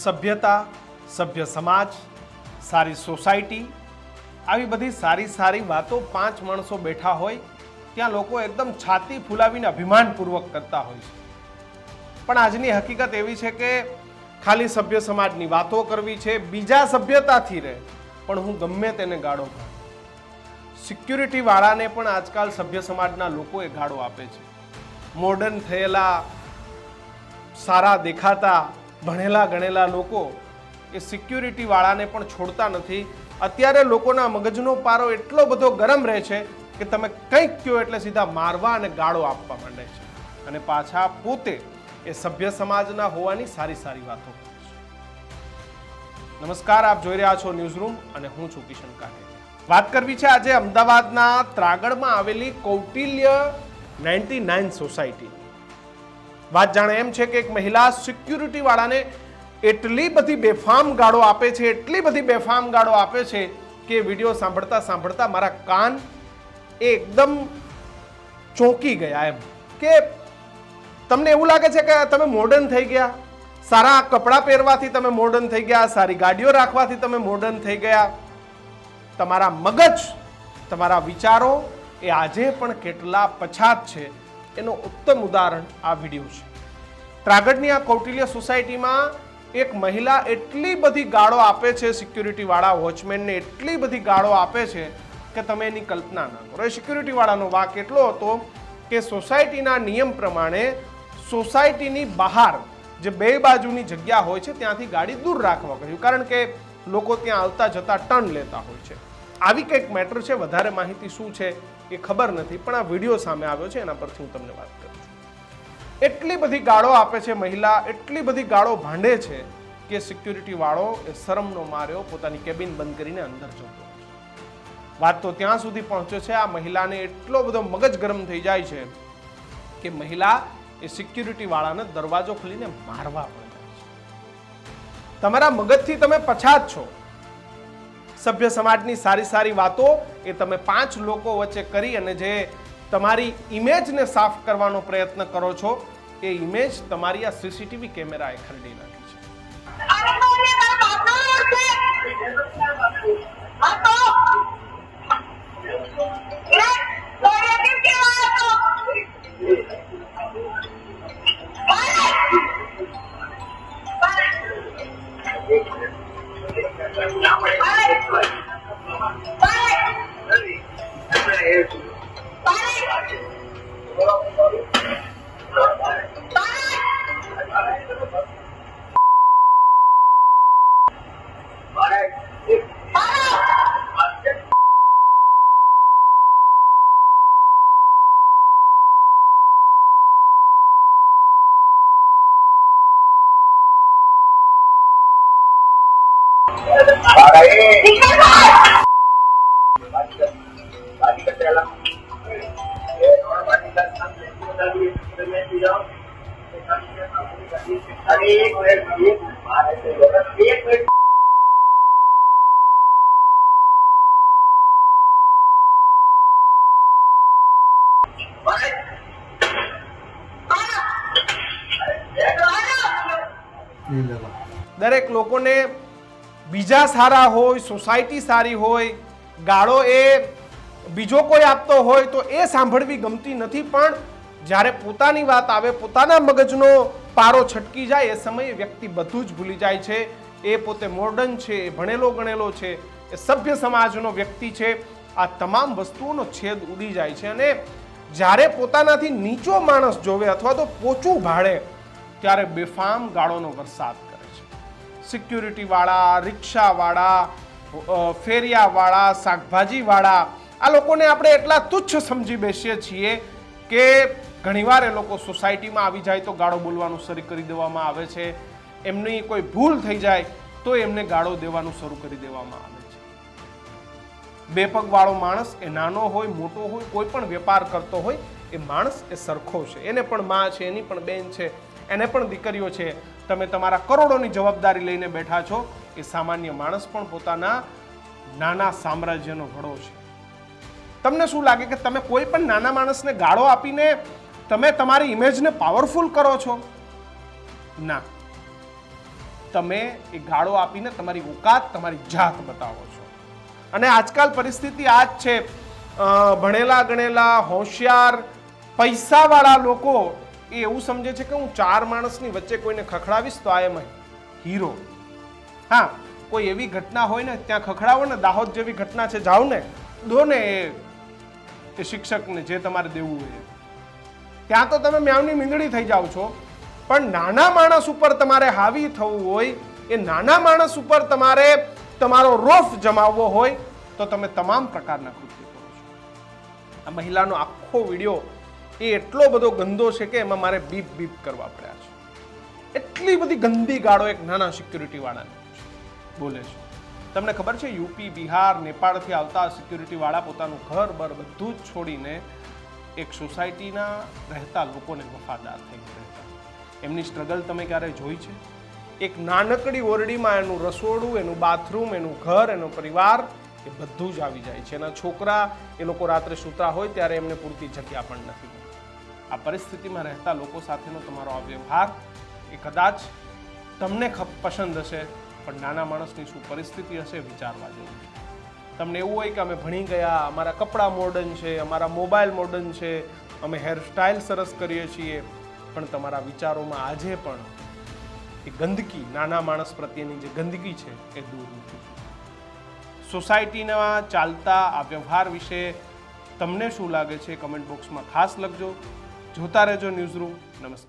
સભ્યતા, સભ્ય સમાજ, સારી સોસાયટી, આવી બધી સારી સારી વાતો પાંચ માણસો બેઠા હોય ત્યાં લોકો એકદમ છાતી ફૂલાવીને અભિમાનપૂર્વક કરતા હોય છે. પણ આજની હકીકત એવી છે કે ખાલી સભ્ય સમાજની વાતો કરવી છે, બીજા સભ્યતાથી રહે પણ હું ગમે તેને ગાળો કાઢું. સિક્યુરિટી વાળાને પણ આજકાલ સભ્ય સમાજના લોકોએ ગાળો આપે છે. મોડર્ન થયેલા, સારા દેખાતા, ભણેલા ગણેલા લોકો એ સિક્યુરિટી વાળાને પણ છોડતા નથી. અત્યારે લોકોના મગજનો પારો એટલો બધો ગરમ રહે છે કે તમે કંઈક કહો એટલે સીધા મારવા અને ગાળો આપવા માંડે છે અને પાછા પોતે એ સભ્ય સમાજના હોવાની સારી સારી વાતો કરે છે. નમસ્કાર, આપ જોઈ રહ્યા છો ન્યૂઝ રૂમ અને હું છું કિશન કાઠિયાવાડ. વાત કરવી છે આજે અમદાવાદના ત્રાગડમાં આવેલી કૌટિલ્ય 99 સોસાયટી. વાત જાણે એમ છે કે એક મહિલા સિક્યુરિટી વાળાને એટલી બધી બેફામ ગાળો આપે છે, એટલી બધી બેફામ ગાળો આપે છે કે વિડીયો સાંભળતા સાંભળતા મારા કાન એકદમ ચોંકી ગયા. એમ કે તમને એવું લાગે છે કે તમે મોડર્ન થઈ ગયા, સારા કપડાં પહેરવાથી તમે મોડર્ન થઈ ગયા, સારી ગાડીઓ રાખવાથી તમે મોડર્ન થઈ ગયા. તમારા મગજ, તમારા વિચારો એ આજે પણ કેટલા પછાત છે એનો ઉત્તમ ઉદાહરણ આ વિડીયો છે. ત્રાગડની આ કૌટિલ્ય સોસાયટીમાં એક મહિલા એટલી બધી ગાળો આપે છે, સિક્યુરિટી વાળા વોચમેનને એટલી બધી ગાળો આપે છે કે તમે એની કલ્પના ના કરો. એ સિક્યુરિટી વાળાનો વાક એટલો હતો કે સોસાયટીના નિયમ પ્રમાણે સોસાયટીની બહાર જે બે બાજુની જગ્યા હોય છે ત્યાંથી ગાડી દૂર રાખવા કહ્યું, કારણ કે લોકો ત્યાં આવતા જતા ટર્ન લેતા હોય છે. આવી કંઈક મેટર છે. વધારે માહિતી શું છે એ ખબર નથી, પણ આ વિડીયો સામે આવ્યો છે એના પરથી હું તમને વાત કરું છું. એટલી બધી ગાળો આપે છે મહિલા, એટલી બધી ગાળો ભાંડે છે કે સિક્યુરિટી વાળો એ શરમનો માર્યો પોતાની કેબિન બંધ કરીને અંદર જતો. વાત તો ત્યાં સુધી પહોંચે છે, આ મહિલાને એટલો બધો મગજ ગરમ થઈ જાય છે કે મહિલા એ સિક્યુરિટી વાળાને દરવાજો ખોલીને મારવા પણ જાય છે. તમારા મગજથી તમે પછાત છો. સભ્ય સમાજની સારી સારી વાતો એ તમે પાંચ લોકો વચ્ચે કરી અને જે તમારી ઇમેજને સાફ કરવાનો પ્રયત્ન કરો છો એ ઇમેજ તમારી આ સીસીટીવી કેમેરાએ ખરીદી નાખી છે. દરેક લોકોને બીજા સારા હોય, સોસાયટી સારી હોય, ગાળો એ બીજો કોઈ આપતો હોય તો એ સાંભળવી ગમતી નથી. પણ જ્યારે પોતાની વાત આવે, પોતાના મગજનો પારો છટકી જાય એ સમયે વ્યક્તિ બધું જ ભૂલી જાય છે. એ પોતે મોડર્ન છે, એ ભણેલો ગણેલો છે, એ સભ્ય સમાજનો વ્યક્તિ છે. આ તમામ વસ્તુઓનો છેદ ઉડી જાય છે અને જ્યારે પોતાનાથી નીચો માણસ જોવે અથવા તો પોચું ભાળે ત્યારે બેફામ ગાળોનો વરસાદ કરે છે. સિક્યુરિટી વાળા, રિક્ષા વાળા, ફેરિયા વાળા, શાકભાજી વાળા, આ લોકોને આપણે એટલા તુચ્છ સમજી બેસીએ છીએ કે ઘણીવાર એ લોકો સોસાયટીમાં આવી જાય તો ગાળો બોલવાનું શરૂ કરી દેવામાં આવે છે. એમની કોઈ ભૂલ થઈ જાય તો એમને ગાળો દેવાનું શરૂ કરી દેવામાં આવે છે. બે પગવાળો માણસ એ નાનો હોય, મોટો હોય, કોઈ પણ વેપાર કરતો હોય, એ માણસ એ સરખો છે. એને પણ માં છે, એની પણ બેન છે, એને પણ દીકરીઓ છે. તમે તમારા કરોડોની જવાબદારી લઈને બેઠા છો. એ સામાન્ય માણસ પણ પોતાના નાના સામ્રાજ્યનો વડો છે. તમને શું લાગે કે તમે કોઈ પણ નાના માણસને ગાળો આપીને તમે તમારી ઇમેજને પાવરફુલ કરો છો? ના. તમે એ ગાળો આપીને તમારી ઓકાત, તમારી જાત બતાવો છો. અને આજકાલ પરિસ્થિતિ આ જ છે. ભણેલા ગણેલા હોશિયાર પૈસાવાળા લોકો એ એવું સમજે છે કે હું 4 માણસની વચ્ચે કોઈને ખખડાવીશ તો આ એમ હીરો. હા, કોઈ એવી ઘટના હોય ને ત્યાં ખખડાવો ને, દાહોદ જેવી ઘટના છે, જાઓ ને દો ને એ શિક્ષકને જે તમારે દેવું હોય. ત્યાં તો તમે મ્યાવની મીંદડી થઈ જાઓ છો. પણ નાના માણસ ઉપર તમારે હાવી થવું હોય, એ નાના માણસ ઉપર તમારે તમારો રોફ જમાવવો હોય તો તમે તમામ પ્રકારના કૃત્ય કરો છો. આ મહિલાનો આખો વિડીયો એ એટલો બધો ગંદો છે કે એમાં મારે બીપ બીપ કરવા પડ્યા છે. એટલી બધી ગંદી ગાળો એક નાના સિક્યુરિટી વાળાને બોલે છે. તમને ખબર છે, યુપી, બિહાર, નેપાળથી આવતા સિક્યુરિટી વાળા પોતાનું ઘર બર બધું જ છોડીને એક સોસાયટીના રહેતા લોકોને વફાદાર થઈ રહેતા. એમની સ્ટ્રગલ તમે ક્યારે જોઈ છે? એક નાનકડી ઓરડીમાં એનું રસોડું, એનું બાથરૂમ, એનું ઘર, એનો પરિવાર એ બધું જ આવી જાય છે. એના છોકરા એ લોકો રાત્રે સૂતા હોય ત્યારે એમને પૂરતી જગ્યા પણ નથી મળતી. આ પરિસ્થિતિમાં રહેતા લોકો સાથેનો તમારો આ વ્યવહાર એ કદાચ તમને પસંદ હશે, પણ નાના માણસની શું પરિસ્થિતિ હશે વિચારવા જેવું. તમને એવું હોય કે અમે ભણી ગયા, અમારા કપડાં મોડર્ન છે, અમારા મોબાઈલ મોડર્ન છે, અમે હેરસ્ટાઇલ સરસ કરીએ છીએ, પણ તમારા વિચારોમાં આજે પણ એ ગંદકી, નાના માણસ પ્રત્યેની જે ગંદકી છે એ દૂર નથી. સોસાયટીના ચાલતા આ વ્યવહાર વિશે તમને શું લાગે છે કમેન્ટ બોક્સમાં ખાસ લખજો. જોતા રહેજો ન્યૂઝરૂમ. નમસ્કાર.